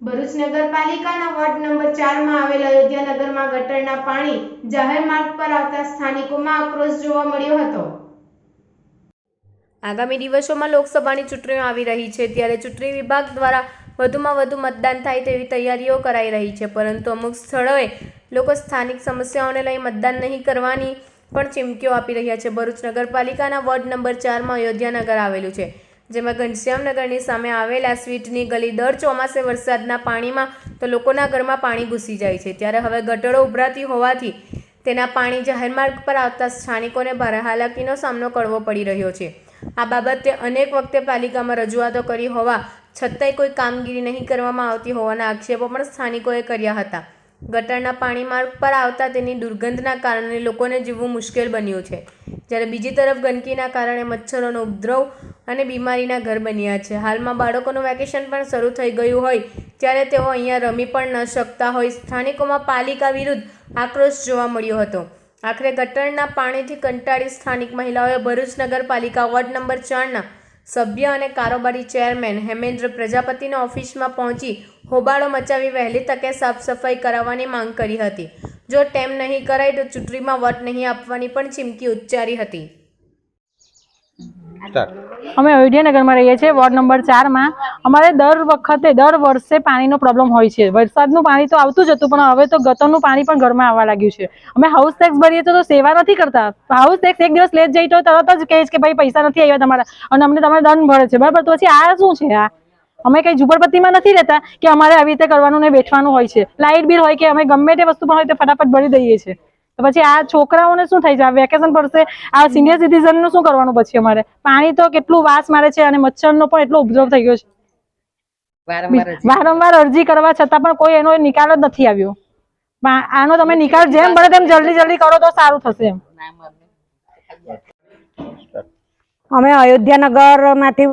ભરૂચ નગરપાલિકાના ward number 4 માં આવેલ અયોધ્યા નગરમાં ગટરના પાણી જાહેર માર્ગ પર આવતા સ્થાનિકોમાં આક્રોશ જોવા મળ્યો હતો। આગામી દિવસોમાં લોકસભાની ચૂંટણીઓ આવી રહી છે, ત્યારે ચૂંટણી વિભાગ દ્વારા વધુમાં વધુ મતદાન થાય તેવી તૈયારીઓ કરાઈ રહી છે, પરંતુ અમુક સ્થળોએ લોકો સ્થાનિક સમસ્યાઓને લઈ મતદાન નહીં કરવાની પણ ચીમકીઓ આપી રહ્યા છે। ભરૂચ નગરપાલિકાના વોર્ડ નંબર 4 માં અયોધ્યા નગર આવેલું છે, જેમાં ઘનશ્યામનગરની સામે આવેલા સ્વીટની ગલી દર ચોમાસે વરસાદના પાણીમાં તો લોકોના ઘરમાં પાણી ઘૂસી જાય છે, ત્યારે હવે ગટરો ઉભરાતી હોવાથી તેના પાણી જાહેર માર્ગ પર આવતા સ્થાનિકોને ભારે હાલાકીનો સામનો કરવો પડી રહ્યો છે। આ બાબતે અનેક વખતે પાલિકામાં રજૂઆતો કરી હોવા છતાંય કોઈ કામગીરી નહીં કરવામાં આવતી હોવાના આક્ષેપો પણ સ્થાનિકોએ કર્યા હતા। ગટરના પાણી માર્ગ પર આવતા તેની દુર્ગંધના કારણે લોકોને જીવવું મુશ્કેલ બન્યું છે, જ્યારે બીજી તરફ ગંદકીના કારણે મચ્છરોનો ઉપદ્રવ અને બીમારીના ઘર બન્યા છે। હાલમાં બાળકોનું વેકેશન પણ શરૂ થઈ ગયું હોય ત્યારે તેઓ અહીંયા રમી પણ ન શકતા હોય સ્થાનિકોમાં પાલિકા વિરુદ્ધ આક્રોશ જોવા મળ્યો હતો। આખરે ગટરના પાણીથી કંટાળી સ્થાનિક મહિલાઓએ ભરૂચ નગરપાલિકા વોર્ડ નંબર 4ના સભ્ય અને કારોબારી ચેરમેન હેમેન્દ્ર પ્રજાપતિના ઓફિસમાં પહોંચી હોબાળો મચાવી વહેલી તકે સાફ સફાઈ કરાવવાની માંગ કરી હતી। જો તેમ નહીં કરાય તો ચૂંટણીમાં વોટ નહીં આપવાની પણ ચીમકી ઉચ્ચારી હતી। અમે અયોધ્યા નગરમાં રહીએ છીએ, વોર્ડ નંબર 4 માં। અમારે દર વર્ષે પાણીનો પ્રોબ્લેમ હોય છે। વરસાદનું પાણી તો આવતું જ હતું, પણ હવે તો ગટરનું પાણી પણ ઘરમાં આવવા લાગ્યું છે। અમે હાઉસ ટેક્સ ભરીએ તો સેવા નથી કરતા। હાઉસ ટેક્સ એક દિવસ લેટ જાય તો તરત જ કહે છે કે ભાઈ પૈસા નથી આવ્યા તમારા, અને અમને તમારે દંડ ભરે છે, બરાબર? તો પછી આ શું છે? આ અમે કઈ ઝુંપડપટ્ટીમાં નથી રહેતા કે અમારે આવી રીતે કરવાનું ને બેઠવાનું હોય છે। લાઇટ બિલ હોય કે અમે ગમે તે વસ્તુ પણ હોય તો ફટાફટ ભરી દઈએ છીએ। તો પછી આ છોકરાઓને શું થાય છે? આ વેકેશન પડશે, આ સિનિયર સિટીઝનનું શું કરવાનું પછી? અમારે પાણી તો કેટલું વાસ મારે છે અને મચ્છરનો પણ એટલો ઉપદ્રવ થઈ ગયો છે। વારંવાર અરજી કરવા છતાં પણ કોઈ એનો નિકાલ જ નથી આવ્યો। આનો તમે નિકાલ જેમ બને તેમ જલ્દી કરો તો સારું થશે એમ। અમે અયોધ્યા નગરમાંથી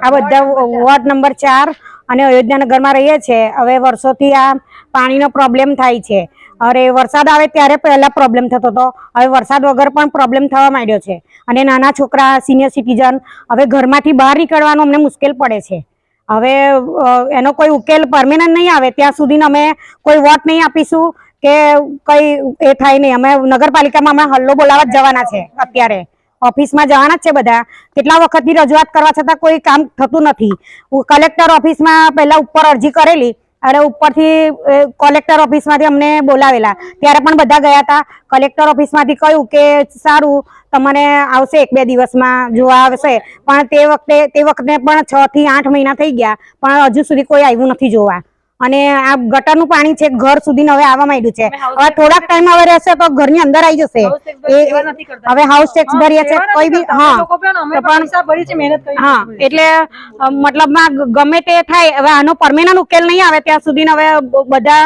આ બધા વોર્ડ નંબર 4 અને અયોધ્યા નગરમાં રહીએ છીએ। હવે વર્ષોથી આ પાણીનો પ્રોબ્લેમ થાય છે। અરે વરસાદ આવે ત્યારે પહેલા પ્રોબ્લેમ થતો હતો, હવે વરસાદ વગર પણ પ્રોબ્લેમ થવા માંડ્યો છે, અને નાના છોકરા, સિનિયર સિટીઝન હવે ઘરમાંથી બહાર નીકળવાનું અમને મુશ્કેલ પડે છે। હવે એનો કોઈ ઉકેલ પરમેનન્ટ નહીં આવે ત્યાં સુધી અમે કોઈ વોટ નહીં આપીશું કે કઈ એ થાય નહીં। અમે નગરપાલિકામાં અમે હલ્લો બોલાવવા જ જવાના છે। અત્યારે ઓફિસમાં જવાના જ છે બધા। કેટલા વખતથી રજૂઆત કરવા છતાં કોઈ કામ થતું નથી। કલેક્ટર ઓફિસમાં પહેલા ઉપર અરજી કરેલી, અને ઉપરથી કલેક્ટર ઓફિસમાંથી અમને બોલાવેલા, ત્યારે પણ બધા ગયા હતા। કલેક્ટર ઓફિસમાંથી કહ્યું કે સારું તમને આવશે 1-2 દિવસમાં જોવા આવશે, પણ તે વખતે પણ 6 થી 8 મહિના થઈ ગયા, પણ હજુ સુધી કોઈ આવ્યું નથી જોવા। અને આ ગટરનું પાણી છે ઘર સુધી હવે આવવા માંડ્યું છે। હવે થોડાક ટાઈમ હવે રહેશે તો ઘરની અંદર આવી જશે। હવે હાઉસ ટેક્સ ભરીએ છે કોઈ બી, હા એટલે મતલબમાં ગમે તે થાય, હવે આનો પરમેનન્ટ ઉકેલ નહીં આવે ત્યાં સુધી હવે બધા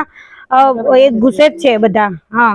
ઘૂસે જ છે બધા। હા।